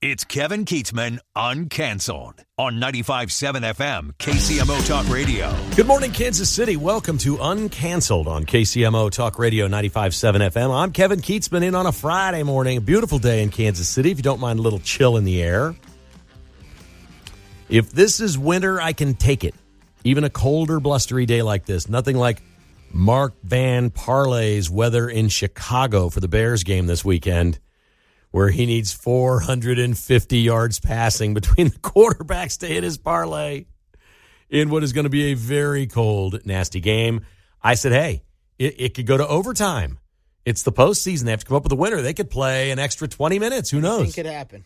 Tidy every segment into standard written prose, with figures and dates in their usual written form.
It's Kevin Keatsman Uncanceled on 95.7 FM, KCMO Talk Radio. Good morning, Kansas City. Welcome to Uncanceled on KCMO Talk Radio 95.7 FM. I'm Kevin Keatsman in on a Friday morning. A beautiful day in Kansas City, if you don't mind a little chill in the air. If this is winter, I can take it. Even a colder, blustery day like this. Nothing like Mark Van Parlay's weather in Chicago for the Bears game this weekend, where he needs 450 yards passing between the quarterbacks to hit his parlay in what is going to be a very cold, nasty game. I said, hey, it could go to overtime. It's the postseason. They have to come up with a winner. They could play an extra 20 minutes. Who knows? I think it could happen.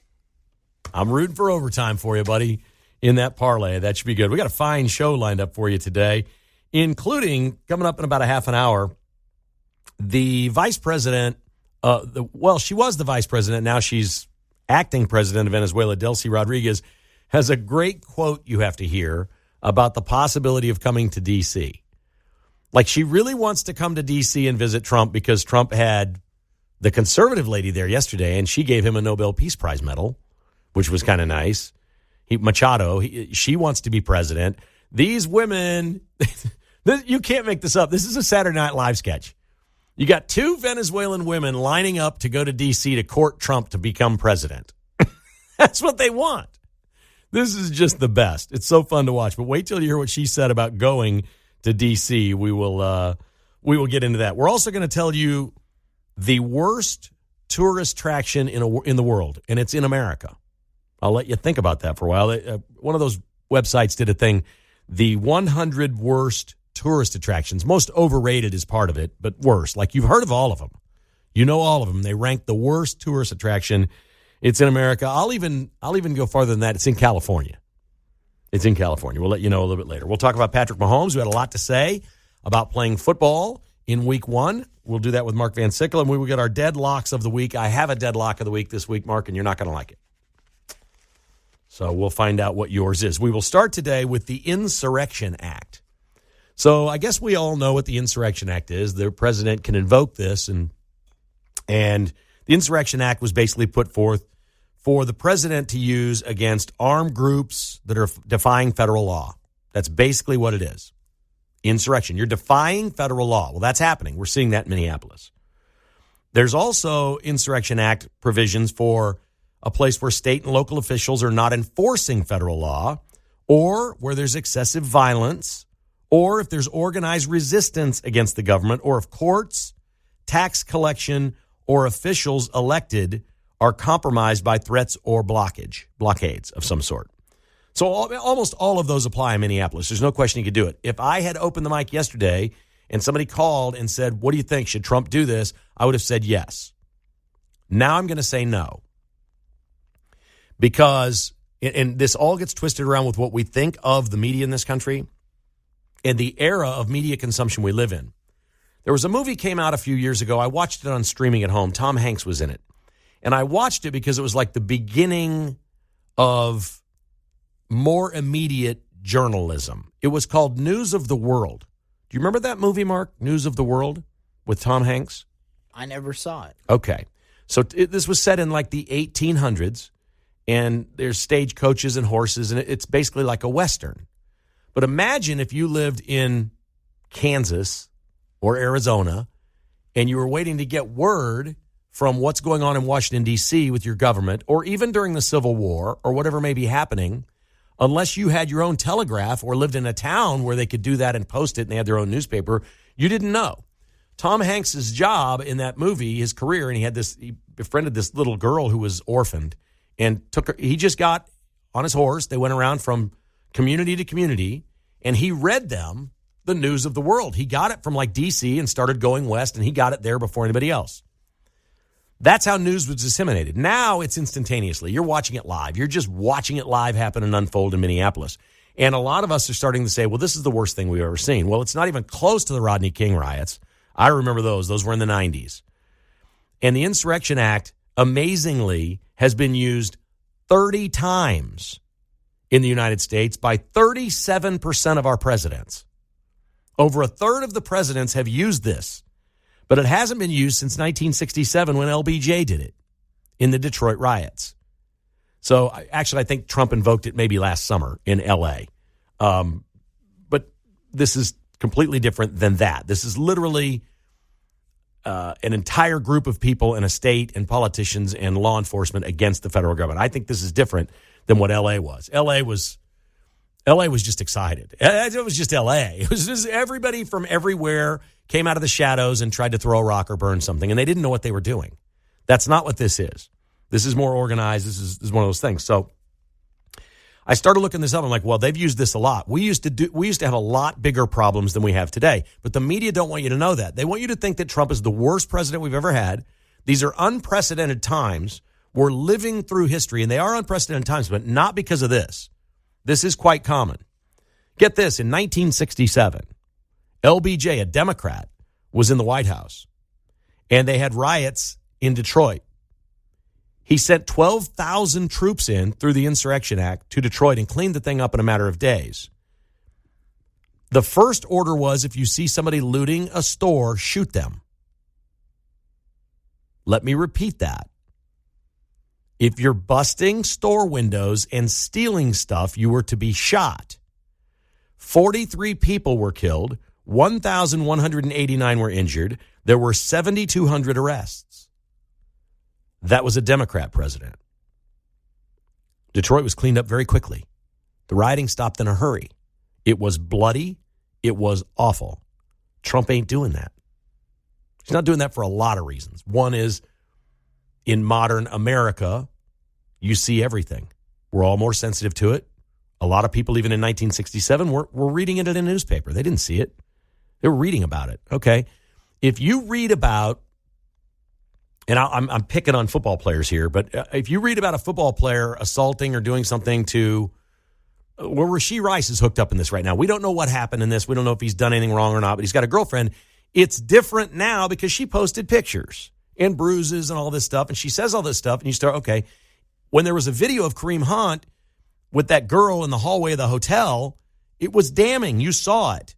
I'm rooting for overtime for you, buddy, in that parlay. That should be good. We got a fine show lined up for you today, including, coming up in about a half an hour, the vice president. She was the vice president. Now she's acting president of Venezuela. Delcy Rodriguez has a great quote you have to hear about the possibility of coming to D.C. Like, she really wants to come to D.C. and visit Trump because Trump had the conservative lady there yesterday, and she gave him a Nobel Peace Prize medal, which was kind of nice. She wants to be president. These women, you can't make this up. This is a Saturday Night Live sketch. You got two Venezuelan women lining up to go to D.C. to court Trump to become president. That's what they want. This is just the best. It's so fun to watch. But wait till you hear what she said about going to D.C. We will get into that. We're also going to tell you the worst tourist attraction in the world, and it's in America. I'll let you think about that for a while. One of those websites did a thing, the 100 worst tourist attractions. Most overrated is part of it, but worst. Like, you've heard of all of them. You know all of them. They rank the worst tourist attraction. It's in America. I'll even go farther than that. It's in California. It's in California. We'll let you know a little bit later. We'll talk about Patrick Mahomes, who had a lot to say about playing football in week one. We'll do that with Mark Van Sickle, and we will get our deadlocks of the week. I have a deadlock of the week this week, Mark, and you're not going to like it. So we'll find out what yours is. We will start today with the Insurrection Act. So I guess we all know what the Insurrection Act is. The president can invoke this, and the Insurrection Act was basically put forth for the president to use against armed groups that are defying federal law. That's basically what it is. Insurrection. You're defying federal law. Well, that's happening. We're seeing that in Minneapolis. There's also Insurrection Act provisions for a place where state and local officials are not enforcing federal law, or where there's excessive violence, or if there's organized resistance against the government, or if courts, tax collection, or officials elected are compromised by threats or blockades of some sort. So almost all of those apply in Minneapolis. There's no question you could do it. If I had opened the mic yesterday and somebody called and said, what do you think? Should Trump do this? I would have said yes. Now I'm going to say no. Because, and this all gets twisted around with what we think of the media in this country and the era of media consumption we live in. There was a movie came out a few years ago. I watched it on streaming at home. Tom Hanks was in it. And I watched it because it was like the beginning of more immediate journalism. It was called News of the World. Do you remember that movie, Mark? News of the World with Tom Hanks? I never saw it. Okay. So this was set in like the 1800s. And there's stagecoaches and horses, and it's basically like a Western. But imagine if you lived in Kansas or Arizona, and you were waiting to get word from what's going on in Washington, D.C. with your government, or even during the Civil War or whatever may be happening, unless you had your own telegraph or lived in a town where they could do that and post it and they had their own newspaper, you didn't know. Tom Hanks' job in that movie, his career, and he befriended this little girl who was orphaned, and he just got on his horse. They went around from community to community, and he read them the news of the world. He got it from like D.C. and started going west, and he got it there before anybody else. That's how news was disseminated. Now it's instantaneously. You're watching it live. You're just watching it live happen and unfold in Minneapolis. And a lot of us are starting to say, well, this is the worst thing we've ever seen. Well, it's not even close to the Rodney King riots. I remember those. Those were in the 90s. And the Insurrection Act, amazingly, has been used 30 times in the United States by 37% of our presidents. Over a third of the presidents have used this, but it hasn't been used since 1967 when LBJ did it in the Detroit riots. So I think Trump invoked it maybe last summer in L.A. But this is completely different than that. This is literally an entire group of people in a state and politicians and law enforcement against the federal government. I think this is different than what L.A. was. L.A. was just excited. It was just L.A. It was just everybody from everywhere came out of the shadows and tried to throw a rock or burn something, and they didn't know what they were doing. That's not what this is. This is more organized. This is one of those things. So I started looking this up. I'm like, well, they've used this a lot. We used to have a lot bigger problems than we have today. But the media don't want you to know that. They want you to think that Trump is the worst president we've ever had. These are unprecedented times. We're living through history, and they are unprecedented times, but not because of this. This is quite common. Get this, in 1967, LBJ, a Democrat, was in the White House, and they had riots in Detroit. He sent 12,000 troops in through the Insurrection Act to Detroit and cleaned the thing up in a matter of days. The first order was, if you see somebody looting a store, shoot them. Let me repeat that. If you're busting store windows and stealing stuff, you were to be shot. 43 people were killed. 1,189 were injured. There were 7,200 arrests. That was a Democrat president. Detroit was cleaned up very quickly. The rioting stopped in a hurry. It was bloody. It was awful. Trump ain't doing that. He's not doing that for a lot of reasons. One is, in modern America, you see everything. We're all more sensitive to it. A lot of people, even in 1967, were reading it in a newspaper. They didn't see it. They were reading about it. Okay. If you read about, and I'm picking on football players here, but if you read about a football player assaulting or doing something to, well, Rashee Rice is hooked up in this right now. We don't know what happened in this. We don't know if he's done anything wrong or not, but he's got a girlfriend. It's different now because she posted pictures and bruises and all this stuff, and she says all this stuff, and you start, okay. When there was a video of Kareem Hunt with that girl in the hallway of the hotel, it was damning. You saw it.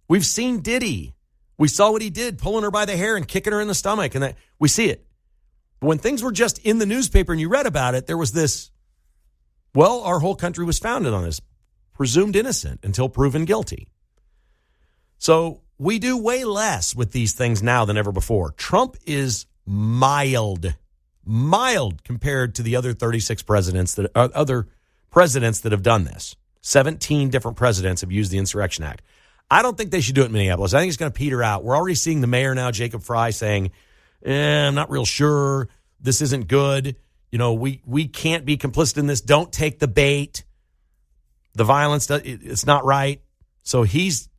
We've seen Diddy. We saw what he did, pulling her by the hair and kicking her in the stomach, and that we see it. But when things were just in the newspaper and you read about it, there was this, well, our whole country was founded on this, presumed innocent until proven guilty. So we do way less with these things now than ever before. Trump is mild compared to the other 36 presidents that have done this. 17 different presidents have used the Insurrection Act. I don't think they should do it in Minneapolis. I think it's going to peter out. We're already seeing the mayor now, Jacob Fry, saying, I'm not real sure. This isn't good. You know, we can't be complicit in this. Don't take the bait. The violence, it's not right. So he's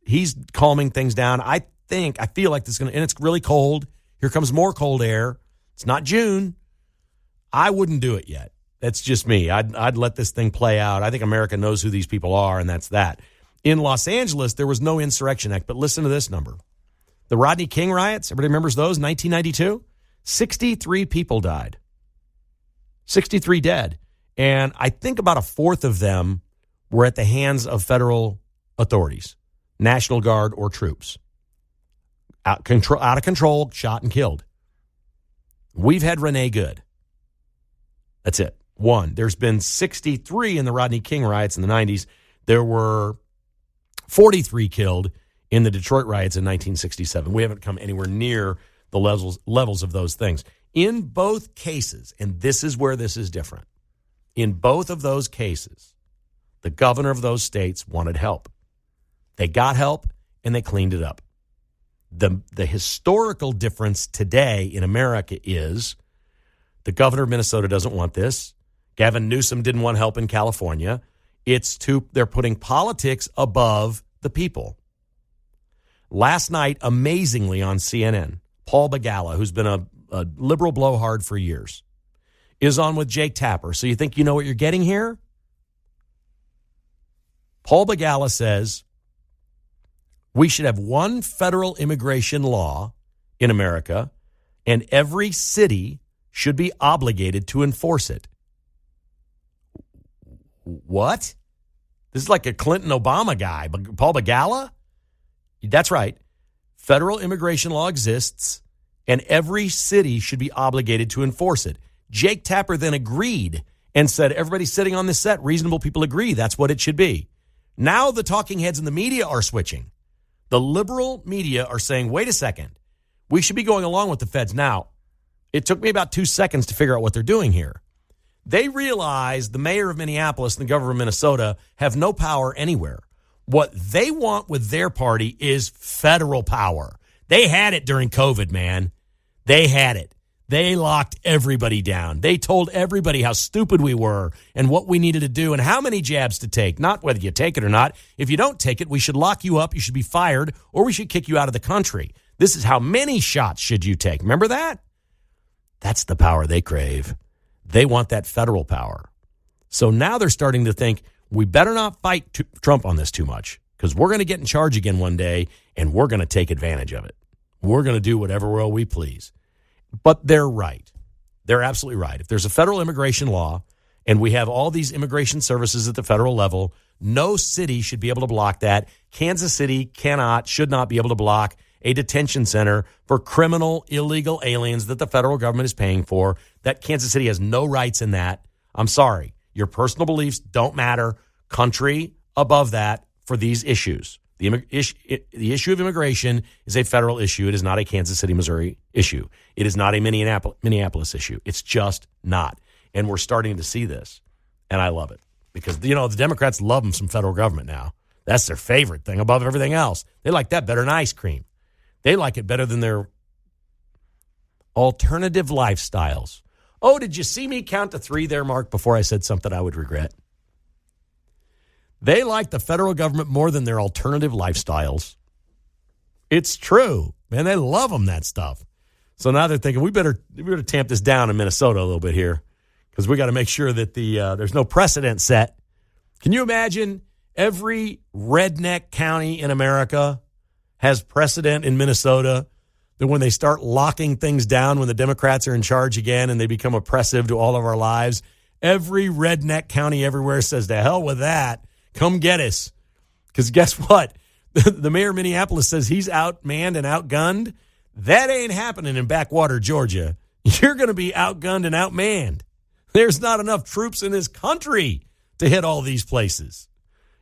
calming things down. I feel like this is going to, and it's really cold. Here comes more cold air. It's not June. I wouldn't do it yet. That's just me. I'd let this thing play out. I think America knows who these people are, and that's that. In Los Angeles, there was no Insurrection Act, but listen to this number. The Rodney King riots, everybody remembers those, 1992? 63 people died. 63 dead. And I think about a fourth of them were at the hands of federal authorities, National Guard or troops. Out of control, shot and killed. We've had Renee Good. That's it. One. There's been 63 in the Rodney King riots in the 90s. There were 43 killed in the Detroit riots in 1967. We haven't come anywhere near the levels of those things. In both cases, and this is where this is different, in both of those cases, the governor of those states wanted help. They got help, and they cleaned it up. The historical difference today in America is the governor of Minnesota doesn't want this. Gavin Newsom didn't want help in California. They're putting politics above the people. Last night, amazingly on CNN, Paul Begala, who's been a liberal blowhard for years, is on with Jake Tapper. So you think you know what you're getting here? Paul Begala says we should have one federal immigration law in America, and every city should be obligated to enforce it. What? This is like a Clinton-Obama guy. Paul Begala? That's right. Federal immigration law exists, and every city should be obligated to enforce it. Jake Tapper then agreed and said, everybody sitting on this set, reasonable people agree that's what it should be. Now the talking heads in the media are switching. The liberal media are saying, wait a second, we should be going along with the feds now. It took me about 2 seconds to figure out what they're doing here. They realize the mayor of Minneapolis and the governor of Minnesota have no power anywhere. What they want with their party is federal power. They had it during COVID, man. They had it. They locked everybody down. They told everybody how stupid we were and what we needed to do and how many jabs to take, not whether you take it or not. If you don't take it, we should lock you up, you should be fired, or we should kick you out of the country. This is how many shots should you take. Remember that? That's the power they crave. They want that federal power. So now they're starting to think, we better not fight Trump on this too much because we're going to get in charge again one day and we're going to take advantage of it. We're going to do whatever will we please. But they're right. They're absolutely right. If there's a federal immigration law and we have all these immigration services at the federal level, no city should be able to block that. Kansas City should not be able to block a detention center for criminal, illegal aliens that the federal government is paying for. That Kansas City has no rights in that. I'm sorry. Your personal beliefs don't matter. Country above that for these issues. The issue of immigration is a federal issue. It is not a Kansas City, Missouri issue. It is not a Minneapolis issue. It's just not. And we're starting to see this. And I love it. Because, the Democrats love them some federal government now. That's their favorite thing above everything else. They like that better than ice cream. They like it better than their alternative lifestyles. Oh, did you see me count to 3 there, Mark, before I said something I would regret? They like the federal government more than their alternative lifestyles. It's true. Man, they love them, that stuff. So now they're thinking, we better tamp this down in Minnesota a little bit here because we got to make sure that there's no precedent set. Can you imagine every redneck county in America has precedent in Minnesota that when they start locking things down, when the Democrats are in charge again and they become oppressive to all of our lives, every redneck county everywhere says, to hell with that. Come get us. Because guess what? The mayor of Minneapolis says he's outmanned and outgunned. That ain't happening in backwater Georgia. You're going to be outgunned and outmanned. There's not enough troops in this country to hit all these places.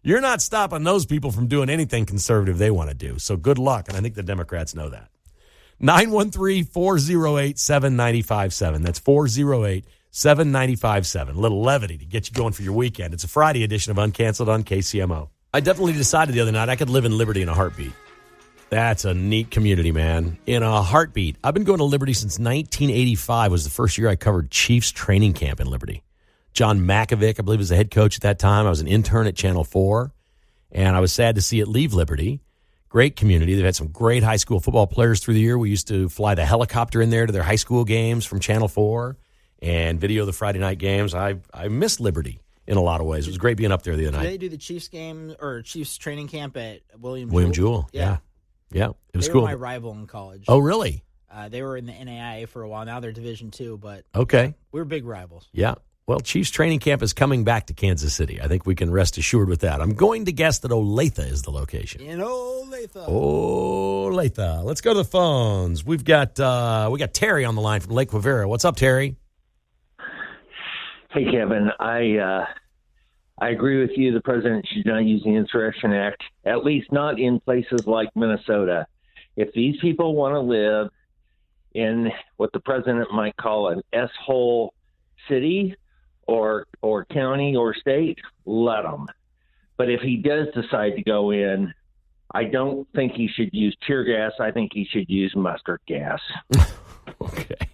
You're not stopping those people from doing anything conservative they want to do. So good luck. And I think the Democrats know that. 913-408-7957. That's 408-7957. A little levity to get you going for your weekend. It's a Friday edition of Uncanceled on KCMO. I definitely decided the other night I could live in Liberty in a heartbeat. That's a neat community, man. In a heartbeat. I've been going to Liberty since 1985 was the first year I covered Chiefs training camp in Liberty. John Makovic, I believe, was the head coach at that time. I was an intern at Channel 4, and I was sad to see it leave Liberty. Great community. They've had some great high school football players through the year. We used to fly the helicopter in there to their high school games from Channel 4 and video the Friday night games. I miss Liberty in a lot of ways. It was great being up there the other night. Did they do the Chiefs game or Chiefs training camp at William Jewell? Yeah. It was cool. They were my rival in college. Oh, really? They were in the NAIA for a while. Now they're Division II, but okay, we were big rivals. Yeah. Well, Chiefs training camp is coming back to Kansas City. I think we can rest assured with that. I'm going to guess that Olathe is the location. In Olathe. Olathe. Let's go to the phones. We got Terry on the line from Lake Quivira. What's up, Terry? Hey, Kevin. I agree with you. The president should not use the Insurrection Act, at least not in places like Minnesota. If these people want to live in what the president might call an S-hole city or county or state, let them. But if he does decide to go in, I don't think he should use tear gas. I think he should use mustard gas. Okay.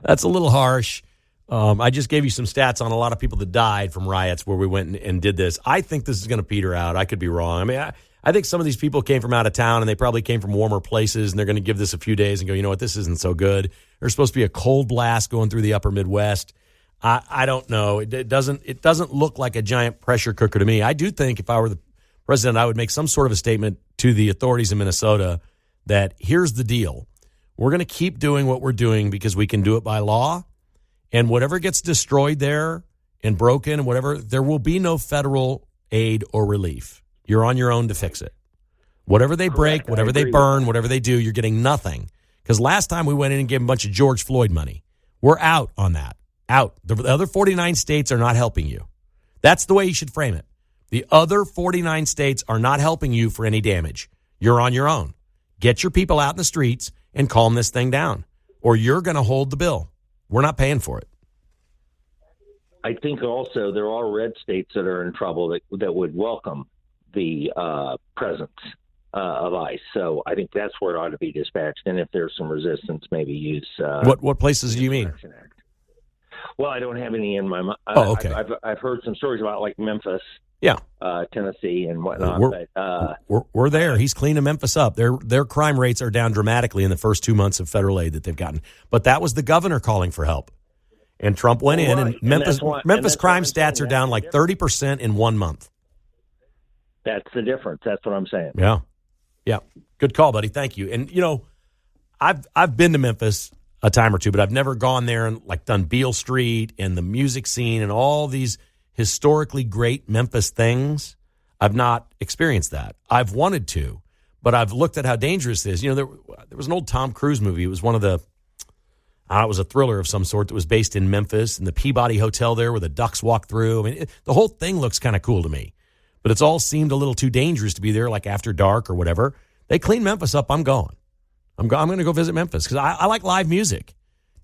That's a little harsh. I just gave you some stats on a lot of people that died from riots where we went and did this. I think this is going to peter out. I could be wrong. I mean, I think some of these people came from out of town and they probably came from warmer places and they're going to give this a few days and go, you know what, this isn't so good. There's supposed to be a cold blast going through the upper Midwest. I don't know. It doesn't look like a giant pressure cooker to me. I do think if I were the president, I would make some sort of a statement to the authorities in Minnesota that here's the deal. We're going to keep doing what we're doing because we can do it by law. And whatever gets destroyed there and broken and whatever, there will be no federal aid or relief. You're on your own to fix it. Whatever they break, whatever they burn, whatever they do, you're getting nothing. Because last time we went in and gave them a bunch of George Floyd money. We're out on that. Out. The other 49 states are not helping you. That's the way you should frame it. The other 49 states are not helping you for any damage. You're on your own. Get your people out in the streets and calm this thing down, or you're going to hold the bill. We're not paying for it. I think also there are red states that are in trouble that would welcome the presence of ICE. So I think that's where it ought to be dispatched. And if there's some resistance, maybe use what places do you mean? Act. Well, I don't have any in my mind. Oh, okay. I've heard some stories about like Memphis, Tennessee, and whatnot. We're there. He's cleaning Memphis up. Their crime rates are down dramatically in the first 2 months of federal aid that they've gotten. But that was the governor calling for help. And Trump went in, and Memphis crime stats are down like 30% in 1 month. That's the difference. That's what I'm saying. Yeah. Good call, buddy. Thank you. And, I've been to Memphis a time or two, but I've never gone there and like done Beale Street and the music scene and all these historically great Memphis things. I've not experienced that. I've wanted to, but I've looked at how dangerous it is. There was an old Tom Cruise movie. It was one of the it was a thriller of some sort that was based in Memphis, in the Peabody Hotel there where the ducks walk through. I mean, the whole thing looks kind of cool to me, but it's all seemed a little too dangerous to be there, like after dark or whatever. They clean Memphis up, I'm going. I'm going to go visit Memphis because I like live music.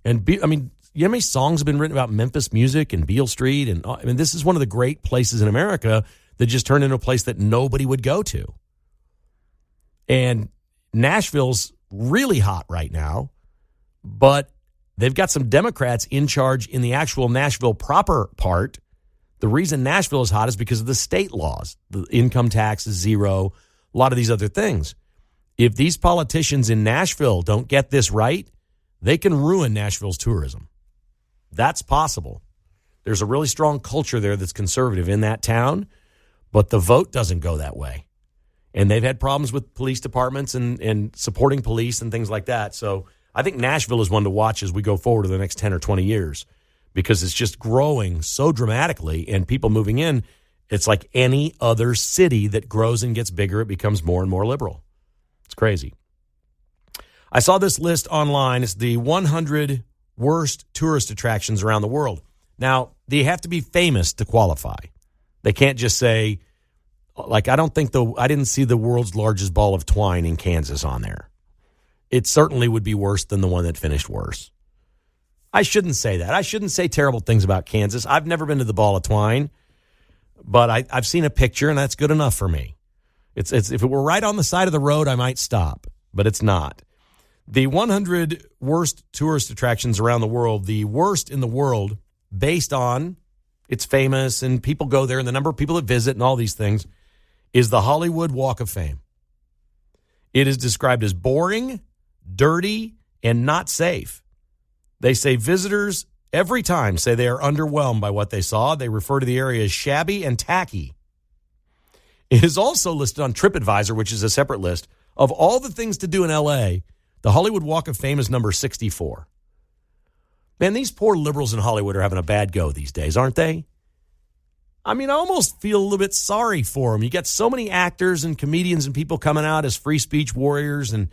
And, you know how many songs have been written about Memphis music and Beale Street? And this is one of the great places in America that just turned into a place that nobody would go to. And Nashville's really hot right now, but they've got some Democrats in charge in the actual Nashville proper part. The reason Nashville is hot is because of the state laws. The income tax is zero, a lot of these other things. If these politicians in Nashville don't get this right, they can ruin Nashville's tourism. That's possible. There's a really strong culture there that's conservative in that town, but the vote doesn't go that way. And they've had problems with police departments and supporting police and things like that. So I think Nashville is one to watch as we go forward to the next 10 or 20 years because it's just growing so dramatically and people moving in. It's like any other city that grows and gets bigger, it becomes more and more liberal. It's crazy. I saw this list online. It's the 100 worst tourist attractions around the world. Now, they have to be famous to qualify. They can't just say, like, I didn't see the world's largest ball of twine in Kansas on there. It certainly would be worse than the one that finished worse. I shouldn't say that. I shouldn't say terrible things about Kansas. I've never been to the ball of twine, but I've seen a picture, and that's good enough for me. It's if it were right on the side of the road, I might stop, but it's not. The 100 worst tourist attractions around the world, the worst in the world, based on it's famous and people go there and the number of people that visit and all these things, is the Hollywood Walk of Fame. It is described as boring, dirty, and not safe. They say visitors every time say they are underwhelmed by what they saw. They refer to the area as shabby and tacky. It is also listed on TripAdvisor, which is a separate list. Of all the things to do in L.A., the Hollywood Walk of Fame is number 64. Man, these poor liberals in Hollywood are having a bad go these days, aren't they? I mean, I almost feel a little bit sorry for them. You got so many actors and comedians and people coming out as free speech warriors and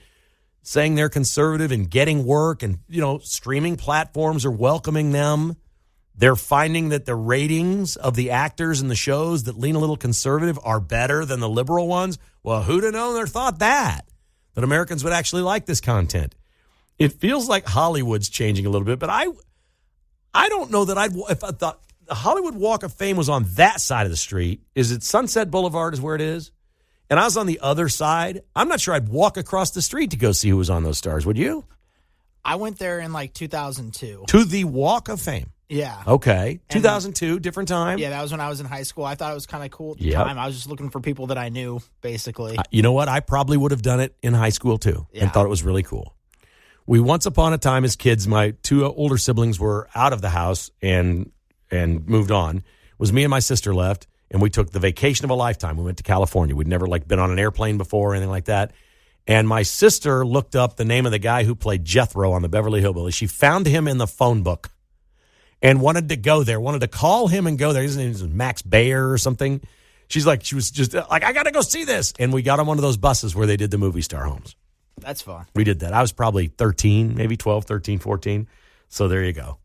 saying they're conservative and getting work and, streaming platforms are welcoming them. They're finding that the ratings of the actors in the shows that lean a little conservative are better than the liberal ones. Well, who'd have known or thought that Americans would actually like this content? It feels like Hollywood's changing a little bit, but I don't know that if I thought the Hollywood Walk of Fame was on that side of the street. Is it Sunset Boulevard is where it is? And I was on the other side. I'm not sure I'd walk across the street to go see who was on those stars. Would you? I went there in 2002. To the Walk of Fame? Yeah. Okay. 2002, different time? Yeah, that was when I was in high school. I thought it was kind of cool at the time. I was just looking for people that I knew, basically. You know what? I probably would have done it in high school, too, and thought it was really cool. We once upon a time as kids, my two older siblings were out of the house and moved on. It was me and my sister left, and we took the vacation of a lifetime. We went to California. We'd never been on an airplane before or anything like that. And my sister looked up the name of the guy who played Jethro on the Beverly Hillbillies. She found him in the phone book and wanted to go there, wanted to call him and go there. His name is Max Bayer or something. She was just like, I got to go see this. And we got on one of those buses where they did the movie star homes. That's fun. We did that. I was probably 13, maybe 12, 13, 14. So there you go.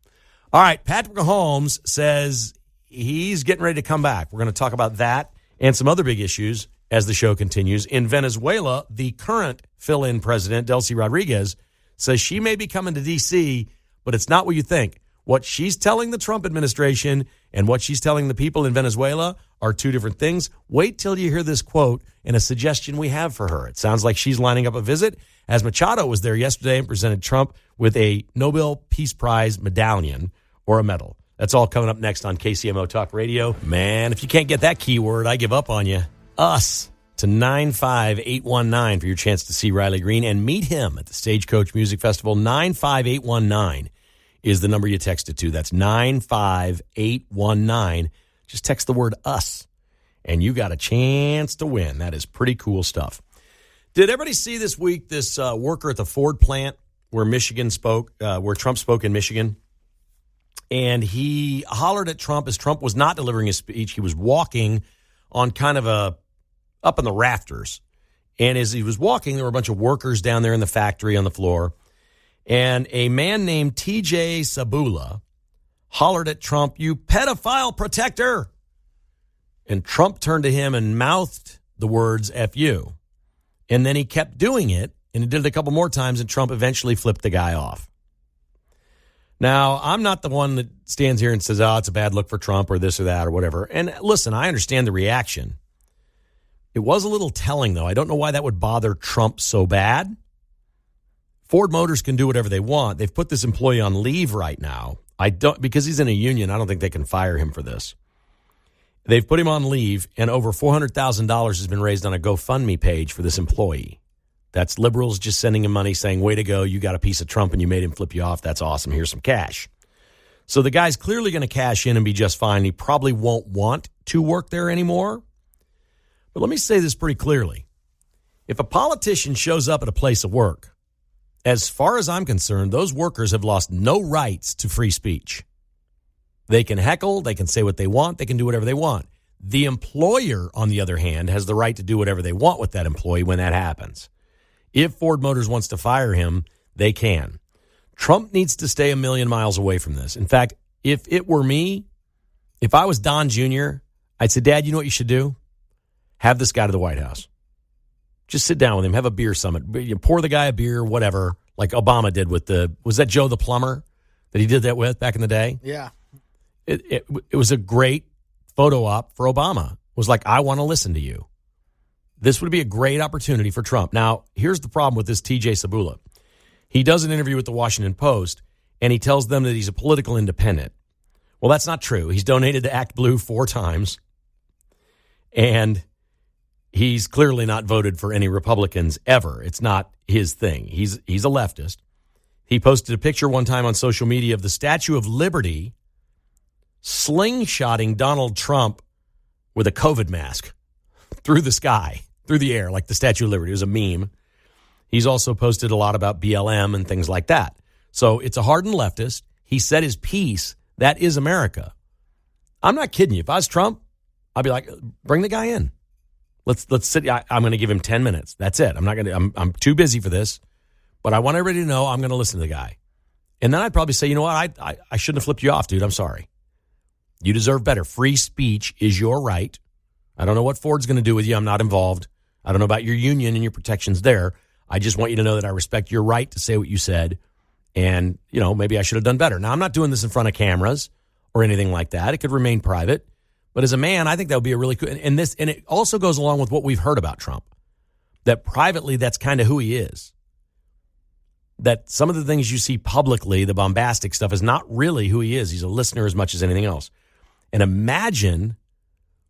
All right, Patrick Mahomes says he's getting ready to come back. We're going to talk about that and some other big issues as the show continues. In Venezuela, the current fill-in president, Delcy Rodriguez, says she may be coming to D.C., but it's not what you think. What she's telling the Trump administration and what she's telling the people in Venezuela are two different things. Wait till you hear this quote and a suggestion we have for her. It sounds like she's lining up a visit, as Machado was there yesterday and presented Trump with a Nobel Peace Prize medallion or a medal. That's all coming up next on KCMO Talk Radio. Man, if you can't get that keyword, I give up on you. Us to 95819 for your chance to see Riley Green and meet him at the Stagecoach Music Festival. 95819 is the number you text it to. That's 95819. Just text the word us, and you got a chance to win. That is pretty cool stuff. Did everybody see this week this worker at the Ford plant where where Trump spoke in Michigan? And he hollered at Trump as Trump was not delivering his speech. He was walking on kind of up in the rafters. And as he was walking, there were a bunch of workers down there in the factory on the floor. And a man named TJ Sabula hollered at Trump, "You pedophile protector." And Trump turned to him and mouthed the words, "F you." And then he kept doing it, and he did it a couple more times, and Trump eventually flipped the guy off. Now, I'm not the one that stands here and says, oh, it's a bad look for Trump or this or that or whatever. And listen, I understand the reaction. It was a little telling, though. I don't know why that would bother Trump so bad. Ford Motors can do whatever they want. They've put this employee on leave right now. Because he's in a union, I don't think they can fire him for this. They've put him on leave, and over $400,000 has been raised on a GoFundMe page for this employee. That's liberals just sending him money saying, way to go, you got a piece of Trump and you made him flip you off. That's awesome. Here's some cash. So the guy's clearly going to cash in and be just fine. He probably won't want to work there anymore. But let me say this pretty clearly. If a politician shows up at a place of work, as far as I'm concerned, those workers have lost no rights to free speech. They can heckle, they can say what they want, they can do whatever they want. The employer, on the other hand, has the right to do whatever they want with that employee when that happens. If Ford Motors wants to fire him, they can. Trump needs to stay a million miles away from this. In fact, if it were me, if I was Don Jr., I'd say, Dad, you know what you should do? Have this guy to the White House. Just sit down with him, have a beer summit. You pour the guy a beer, whatever, like Obama did with was that Joe the plumber that he did that with back in the day? Yeah. It was a great photo op for Obama. It was like, I want to listen to you. This would be a great opportunity for Trump. Now, here's the problem with this TJ Sabula. He does an interview with the Washington Post, and he tells them that he's a political independent. Well, that's not true. He's donated to Act Blue 4 times, and he's clearly not voted for any Republicans ever. It's not his thing. He's a leftist. He posted a picture one time on social media of the Statue of Liberty slingshotting Donald Trump with a COVID mask through the sky, through the air, like the Statue of Liberty. It was a meme. He's also posted a lot about BLM and things like that. So it's a hardened leftist. He said his piece. That is America. I'm not kidding you. If I was Trump, I'd be like, bring the guy in. Let's sit. I'm going to give him 10 minutes. That's it. I'm too busy for this, but I want everybody to know I'm going to listen to the guy. And then I'd probably say, you know what? I shouldn't have flipped you off, dude. I'm sorry. You deserve better. Free speech is your right. I don't know what Ford's going to do with you. I'm not involved. I don't know about your union and your protections there. I just want you to know that I respect your right to say what you said. And, maybe I should have done better. Now, I'm not doing this in front of cameras or anything like that. It could remain private. But as a man, I think that would be a really cool. And it also goes along with what we've heard about Trump, that privately, that's kind of who he is. That some of the things you see publicly, the bombastic stuff, is not really who he is. He's a listener as much as anything else. And imagine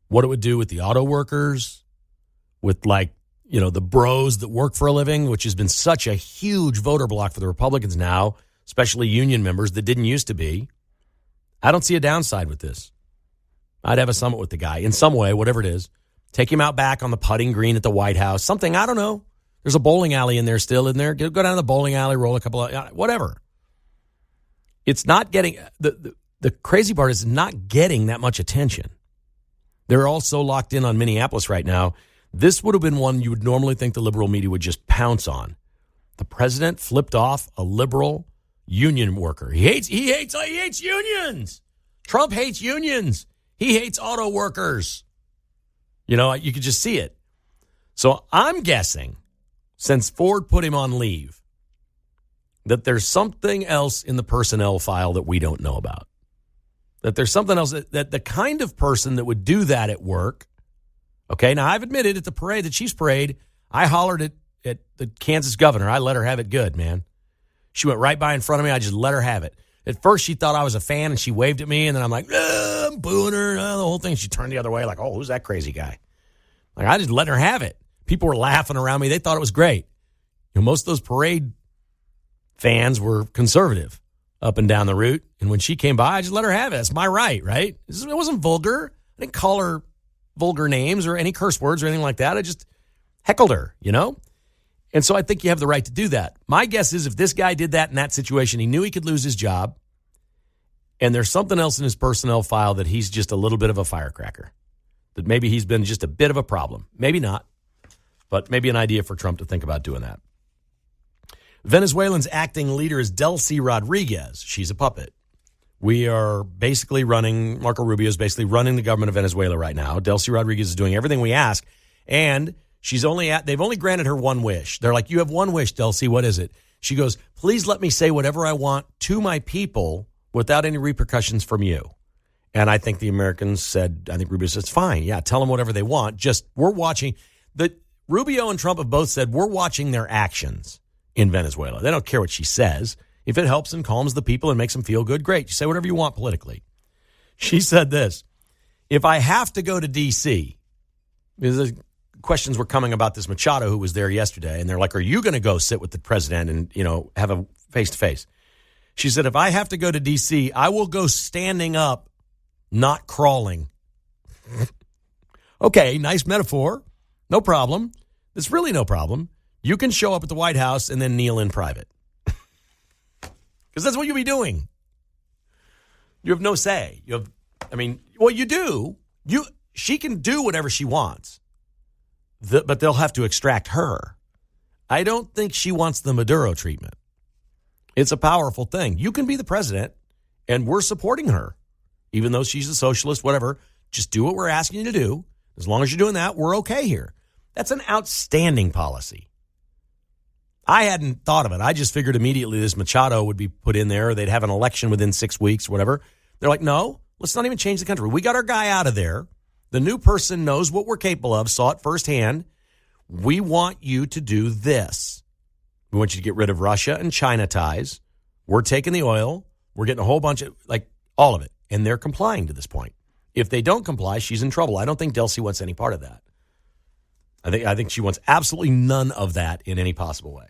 what it would do with the auto workers, with the bros that work for a living, which has been such a huge voter block for the Republicans now, especially union members that didn't used to be. I don't see a downside with this. I'd have a summit with the guy in some way, whatever it is. Take him out back on the putting green at the White House. Something, I don't know. There's a bowling alley in there still in there. Go down to the bowling alley, roll a couple of, whatever. It's not getting, the crazy part is not getting that much attention. They're all so locked in on Minneapolis right now. This would have been one you would normally think the liberal media would just pounce on. The president flipped off a liberal union worker. He hates unions. Trump hates unions. He hates auto workers. You know, you could just see it. So I'm guessing, since Ford put him on leave, that there's something else in the personnel file that we don't know about. That there's something else that the kind of person that would do that at work. Okay, now I've admitted at the parade, the Chiefs parade, I hollered at the Kansas governor. I let her have it good, man. She went right by in front of me. I just let her have it. At first, she thought I was a fan, and she waved at me, and then I'm like, I'm booing her. The whole thing. She turned the other way like, oh, who's that crazy guy? Like, I just let her have it. People were laughing around me. They thought it was great. You know, most of those parade fans were conservative up and down the route, and when she came by, I just let her have it. It's my right? It wasn't vulgar. I didn't call her vulgar names or any curse words or anything like that. I just heckled her, you know? And so I think you have the right to do that. My guess is if this guy did that in that situation, he knew he could lose his job, and there's something else in his personnel file that he's just a little bit of a firecracker, that maybe he's been just a bit of a problem. Maybe not, but maybe an idea for Trump to think about doing that. Venezuelan's acting leader is Delcy Rodriguez. She's a puppet. We are basically Marco Rubio is basically running the government of Venezuela right now. Delcy Rodriguez is doing everything we ask, and they've only granted her one wish. They're like, you have one wish, Delcy. What is it? She goes, please let me say whatever I want to my people without any repercussions from you. And I think the Americans said, I think Rubio says, fine. Yeah, tell them whatever they want. Just, we're watching. Rubio and Trump have both said, we're watching their actions in Venezuela. They don't care what she says. If it helps and calms the people and makes them feel good, great. You say whatever you want politically. She said this, if I have to go to D.C., because the questions were coming about this Machado who was there yesterday, and they're like, are you going to go sit with the president and, you know, have a face-to-face? She said, if I have to go to D.C., I will go standing up, not crawling. Okay, nice metaphor. No problem. It's really no problem. You can show up at the White House and then kneel in private. Because that's what you'll be doing. You have no say. You do. She can do whatever she wants. But they'll have to extract her. I don't think she wants the Maduro treatment. It's a powerful thing. You can be the president, and we're supporting her. Even though she's a socialist, whatever. Just do what we're asking you to do. As long as you're doing that, we're okay here. That's an outstanding policy. I hadn't thought of it. I just figured immediately this Machado would be put in there, or they'd have an election within 6 weeks, whatever. They're like, no, let's not even change the country. We got our guy out of there. The new person knows what we're capable of, saw it firsthand. We want you to do this. We want you to get rid of Russia and China ties. We're taking the oil. We're getting a whole bunch of, all of it. And they're complying to this point. If they don't comply, she's in trouble. I don't think Delcy wants any part of that. I think she wants absolutely none of that in any possible way.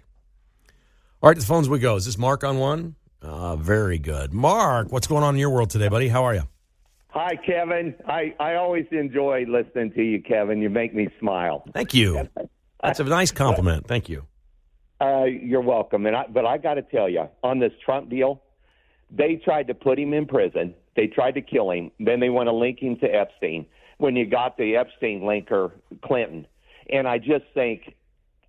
All right, to the phones we go. Is this Mark on one? Very good. Mark, what's going on in your world today, buddy? How are you? Hi, Kevin. I always enjoy listening to you, Kevin. You make me smile. Thank you. That's a nice compliment. Thank you. You're welcome. But I got to tell you, on this Trump deal, they tried to put him in prison. They tried to kill him. Then they want to link him to Epstein. When you got the Epstein linker, Clinton. And I just think,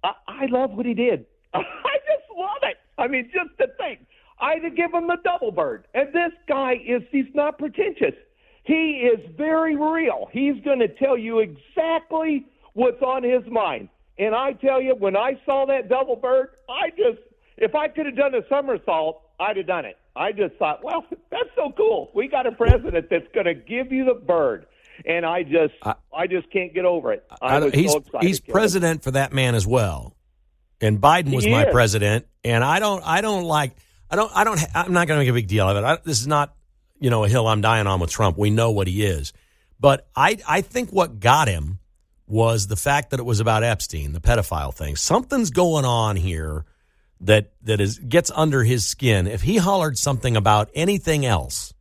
I love what he did. I just love it. I mean, just to think. I'd give him the double bird. And this guy he's not pretentious. He is very real. He's going to tell you exactly what's on his mind. And I tell you, when I saw that double bird, if I could have done a somersault, I'd have done it. I just thought, well, that's so cool. We got a president that's going to give you the bird. And I just can't get over it. He's president for that man as well. And Biden was my president. And I'm not going to make a big deal of it. This is not, a hill I'm dying on with Trump. We know what he is. But I think what got him was the fact that it was about Epstein, the pedophile thing. Something's going on here that gets under his skin. If he hollered something about anything else,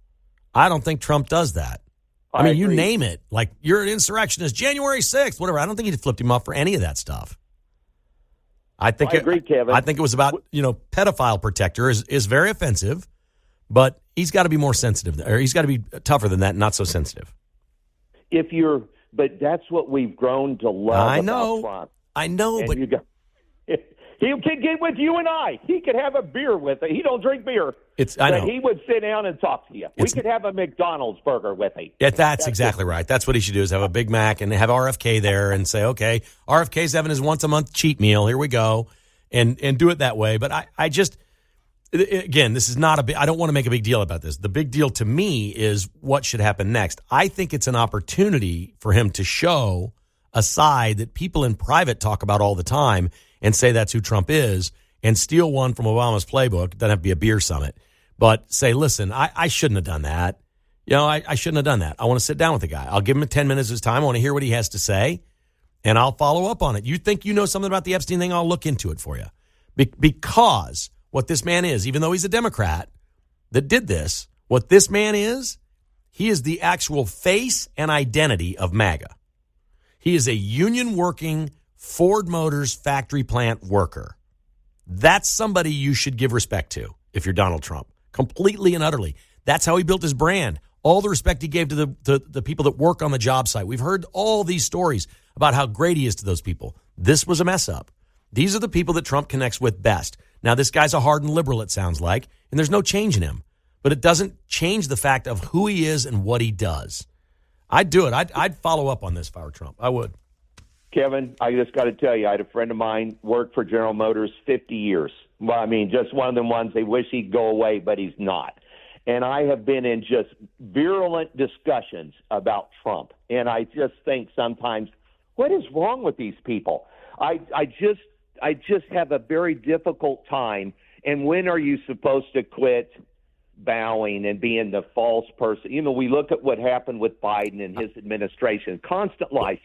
I don't think Trump does that. I mean, you name it. Like, you're an insurrectionist, January 6th, whatever. I don't think he'd flipped him off for any of that stuff. I agree, Kevin. I think it was about, pedophile protector is very offensive, but he's got to be more sensitive, or he's got to be tougher than that and not so sensitive. But that's what we've grown to love. I know, about Trump. I know, but He could get with you and I. He could have a beer with it. He don't drink beer. I know. But he would sit down and talk to you. We could have a McDonald's burger with him. Yeah, that's exactly right. That's what he should do, is have a Big Mac and have RFK there and say, okay, RFK's having his once-a-month cheat meal. Here we go. And do it that way. But I just, again, this is not I don't want to make a big deal about this. The big deal to me is what should happen next. I think it's an opportunity for him to show a side that people in private talk about all the time and say that's who Trump is, and steal one from Obama's playbook. It doesn't have to be a beer summit. But say, listen, I shouldn't have done that. I shouldn't have done that. I want to sit down with the guy. I'll give him 10 minutes of his time. I want to hear what he has to say, and I'll follow up on it. You think you know something about the Epstein thing? I'll look into it for you. Because what this man is, even though he's a Democrat that did this, what this man is, he is the actual face and identity of MAGA. He is a union-working Ford Motors factory plant worker. That's somebody you should give respect to if you're Donald Trump, completely and utterly. That's how he built his brand. All the respect he gave to the people that work on the job site. We've heard all these stories about how great he is to those people. This was a mess up. These are the people that Trump connects with best. Now, this guy's a hardened liberal, it sounds like, and there's no change in him. But it doesn't change the fact of who he is and what he does. I'd do it. I'd follow up on this if I were Trump. I would. Kevin, I just got to tell you, I had a friend of mine worked for General Motors 50 years. Well, I mean, just one of them ones they wish he'd go away, but he's not. And I have been in just virulent discussions about Trump. And I just think sometimes, what is wrong with these people? I just have a very difficult time. And when are you supposed to quit bowing and being the false person? You know, we look at what happened with Biden and his administration, constant lies.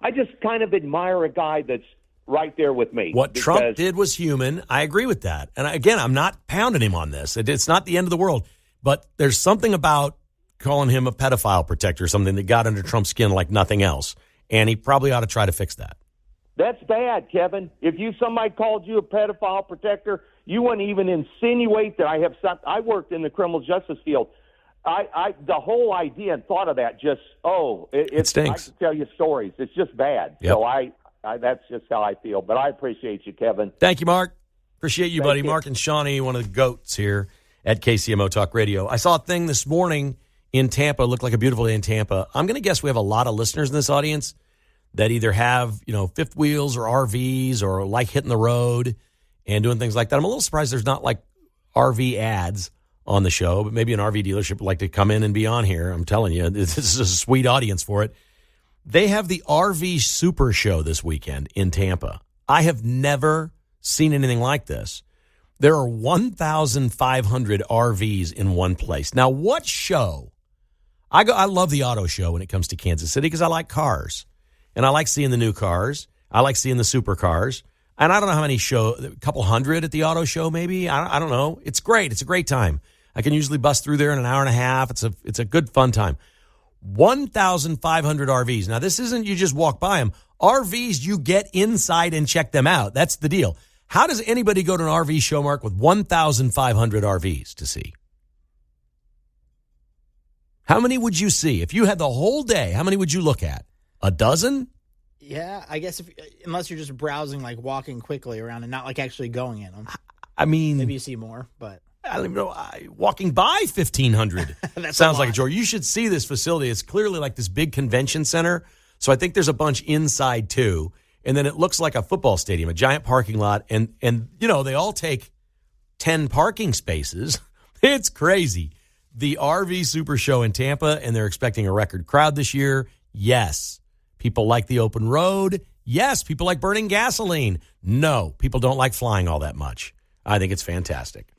I just kind of admire a guy that's right there with me. What Trump did was human. I agree with that. And again, I'm not pounding him on this. It's not the end of the world. But there's something about calling him a pedophile protector or something that got under Trump's skin like nothing else. And he probably ought to try to fix that. That's bad, Kevin. If somebody called you a pedophile protector, you wouldn't even insinuate that I have some. I worked in the criminal justice field. The whole idea and thought of that just it stinks. I can tell you stories. It's just bad. Yep. So I that's just how I feel. But I appreciate you, Kevin. Thank you, Mark. Appreciate you, buddy. Mark and Shawnee, one of the goats here at KCMO Talk Radio. I saw a thing this morning in Tampa. It looked like a beautiful day in Tampa. I'm going to guess we have a lot of listeners in this audience that either have, fifth wheels or RVs or like hitting the road and doing things like that. I'm a little surprised there's not like RV ads on the show, but maybe an RV dealership would like to come in and be on here. I'm telling you, this is a sweet audience for it. They have the RV Super Show this weekend in Tampa. I have never seen anything like this. There are 1,500 RVs in one place. Now, what show? I love the auto show when it comes to Kansas City because I like cars. And I like seeing the new cars. I like seeing the supercars. And I don't know how many a couple hundred at the auto show maybe. I don't know. It's great. It's a great time. I can usually bust through there in an hour and a half. It's a good, fun time. 1,500 RVs. Now, this isn't you just walk by them. RVs, you get inside and check them out. That's the deal. How does anybody go to an RV show, Mark, with 1,500 RVs to see? How many would you see? If you had the whole day, how many would you look at? A dozen? Yeah, I guess unless you're just browsing, like walking quickly around and not like actually going in them. I mean, maybe you see more, but I don't even know. Walking by 1,500 sounds like a chore. You should see this facility. It's clearly like this big convention center. So I think there's a bunch inside too. And then it looks like a football stadium, a giant parking lot. And they all take 10 parking spaces. It's crazy. The RV Super Show in Tampa, and they're expecting a record crowd this year. Yes. People like the open road. Yes. People like burning gasoline. No. People don't like flying all that much. I think it's fantastic.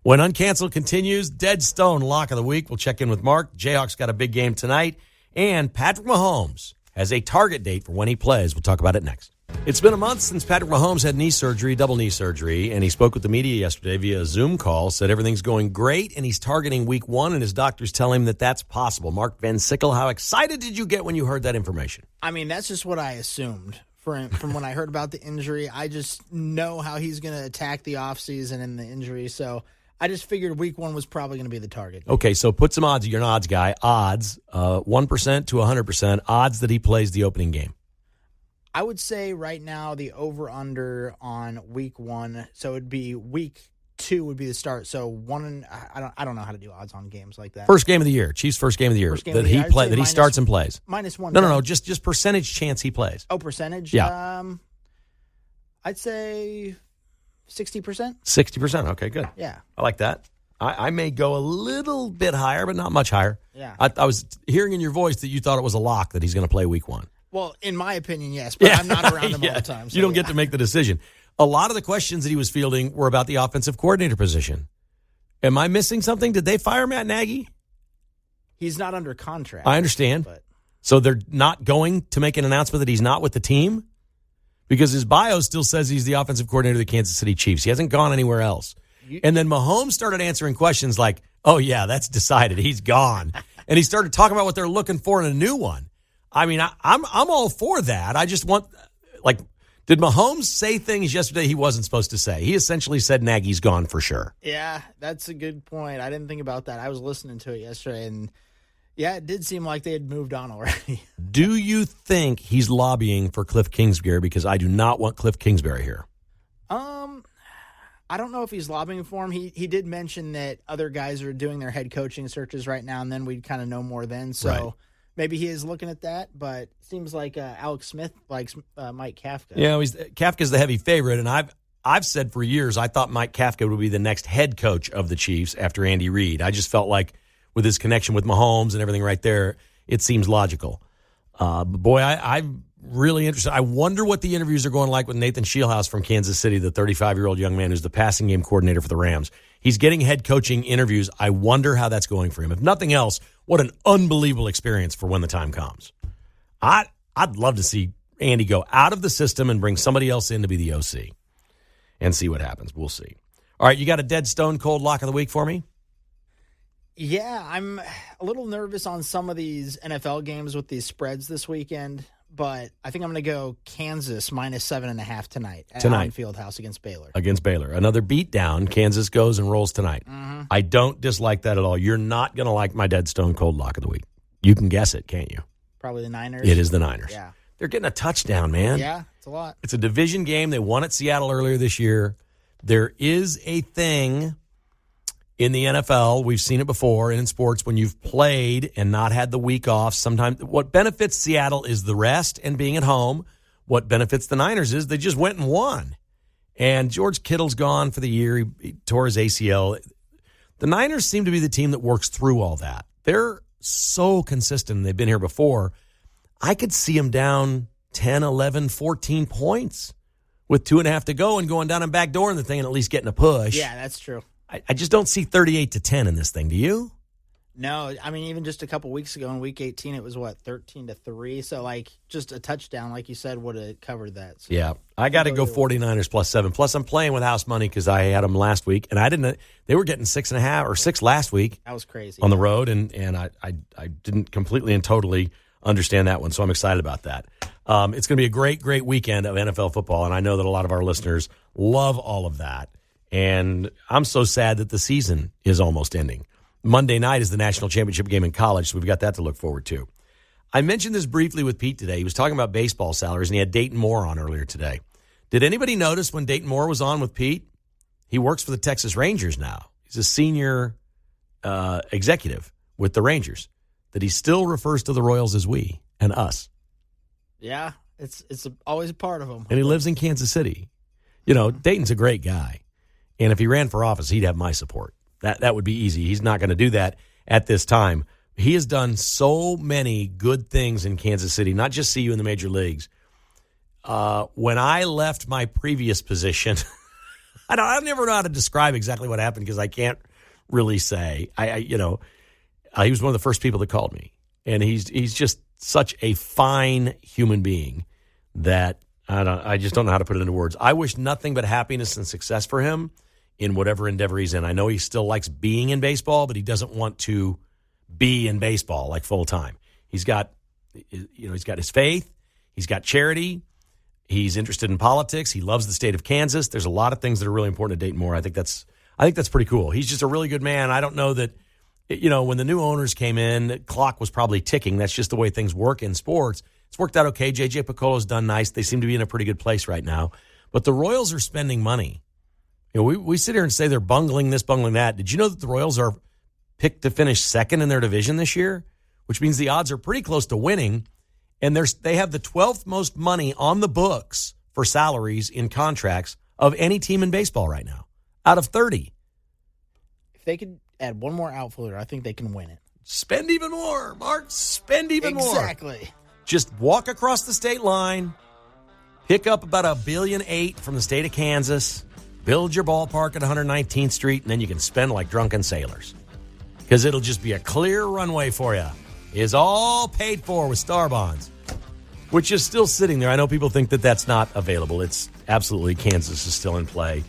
When Uncanceled continues, Dead Stone Lock of the Week. We'll check in with Mark. Jayhawks got a big game tonight. And Patrick Mahomes has a target date for when he plays. We'll talk about it next. It's been a month since Patrick Mahomes had knee surgery, double knee surgery, and he spoke with the media yesterday via a Zoom call, said everything's going great, and he's targeting week 1, and his doctors tell him that that's possible. Mark Van Sickle, how excited did you get when you heard that information? I mean, that's just what I assumed. From when I heard about the injury, I just know how he's going to attack the offseason and the injury, so I just figured week 1 was probably going to be the target. Okay, so put some odds. You're an odds guy. Odds, 1% to 100%, odds that he plays the opening game. I would say right now the over-under on week 1, so it'd be week 2 would be the start. So I don't know how to do odds on games like that. First game of the year, Chiefs' first game of the year that he starts and plays. -1. No, just percentage chance he plays. Oh, percentage? Yeah. I'd say 60%. 60%. Okay, good. Yeah. I like that. I may go a little bit higher, but not much higher. Yeah. I was hearing in your voice that you thought it was a lock that he's going to play week 1. Well, in my opinion, yes, but I'm not around him all the time. So you don't get to make the decision. A lot of the questions that he was fielding were about the offensive coordinator position. Am I missing something? Did they fire Matt Nagy? He's not under contract. I understand. But So they're not going to make an announcement that he's not with the team? Because his bio still says he's the offensive coordinator of the Kansas City Chiefs. He hasn't gone anywhere else. And then Mahomes started answering questions like, oh, yeah, that's decided. He's gone. And he started talking about what they're looking for in a new one. I mean, I'm all for that. I just want, did Mahomes say things yesterday he wasn't supposed to say? He essentially said Nagy's gone for sure. Yeah, that's a good point. I didn't think about that. I was listening to it yesterday, and yeah, it did seem like they had moved on already. Do you think he's lobbying for Cliff Kingsbury? Because I do not want Cliff Kingsbury here. I don't know if he's lobbying for him. He did mention that other guys are doing their head coaching searches right now, and then we'd kind of know more then. So right. Maybe he is looking at that, but it seems like Alex Smith likes Mike Kafka. Yeah, Kafka's the heavy favorite, and I've said for years I thought Mike Kafka would be the next head coach of the Chiefs after Andy Reid. I just felt like with his connection with Mahomes and everything right there, it seems logical. But boy, I'm really interested. I wonder what the interviews are going like with Nathan Scheelhaus from Kansas City, the 35-year-old young man who's the passing game coordinator for the Rams. He's getting head coaching interviews. I wonder how that's going for him. If nothing else, what an unbelievable experience for when the time comes. I'd love to see Andy go out of the system and bring somebody else in to be the OC and see what happens. We'll see. All right, you got a dead stone cold lock of the week for me? Yeah, I'm a little nervous on some of these NFL games with these spreads this weekend, but I think I'm going to go Kansas -7.5 tonight at Allen Fieldhouse against Baylor. Against Baylor. Another beatdown. Kansas goes and rolls tonight. Mm-hmm. I don't dislike that at all. You're not going to like my dead stone cold lock of the week. You can guess it, can't you? Probably the Niners. It is the Niners. Yeah. They're getting a touchdown, man. Yeah, it's a lot. It's a division game. They won at Seattle earlier this year. There is a thing in the NFL, we've seen it before, and in sports, when you've played and not had the week off, sometimes what benefits Seattle is the rest and being at home. What benefits the Niners is they just went and won. And George Kittle's gone for the year. He tore his ACL. The Niners seem to be the team that works through all that. They're so consistent. They've been here before. I could see them down 10, 11, 14 points with 2.5 to go and going down and backdooring the thing and at least getting a push. Yeah, that's true. I just don't see 38-10 in this thing. Do you? No, I mean, even just a couple weeks ago in Week 18, it was, 13-3? So, just a touchdown, like you said, would have covered that. So yeah, I got to go 49ers +7. Plus, I'm playing with house money because I had them last week, and I didn't. They were getting 6.5 or 6 last week. That was crazy. On the road, and I didn't completely and totally understand that one, so I'm excited about that. It's going to be a great, great weekend of NFL football, and I know that a lot of our listeners love all of that. And I'm so sad that the season is almost ending. Monday night is the national championship game in college, so we've got that to look forward to. I mentioned this briefly with Pete today. He was talking about baseball salaries, and he had Dayton Moore on earlier today. Did anybody notice when Dayton Moore was on with Pete? He works for the Texas Rangers now. He's a senior executive with the Rangers, that he still refers to the Royals as we and us. Yeah, it's always a part of him. And he lives in Kansas City. You know, Dayton's a great guy. And if he ran for office, he'd have my support. That would be easy. He's not going to do that at this time. He has done so many good things in Kansas City, not just CU in the major leagues. When I left my previous position, I never know how to describe exactly what happened because I can't really say. He was one of the first people that called me. And he's just such a fine human being that I just don't know how to put it into words. I wish nothing but happiness and success for him in whatever endeavor he's in. I know he still likes being in baseball, but he doesn't want to be in baseball like full time. He's got his faith. He's got charity. He's interested in politics. He loves the state of Kansas. There's a lot of things that are really important to Dayton Moore. I think that's pretty cool. He's just a really good man. I don't know that, when the new owners came in, the clock was probably ticking. That's just the way things work in sports. It's worked out okay. J.J. Piccolo's done nice. They seem to be in a pretty good place right now. But the Royals are spending money. You know, we sit here and say they're bungling this, bungling that. Did you know that the Royals are picked to finish second in their division this year? Which means the odds are pretty close to winning. And they have the 12th most money on the books for salaries in contracts of any team in baseball right now, out of 30. If they could add one more outfielder, I think they can win it. Spend even more, Mark. Spend even more. Exactly. Just walk across the state line, pick up about $1.8 billion from the state of Kansas, build your ballpark at 119th Street, and then you can spend like drunken sailors. Because it'll just be a clear runway for you. Is all paid for with Star Bonds, which is still sitting there. I know people think that that's not available. It's absolutely, Kansas is still in play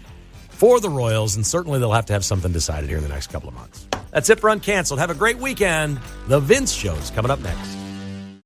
for the Royals, and certainly they'll have to have something decided here in the next couple of months. That's it for Uncanceled. Have a great weekend. The Vince Show is coming up next.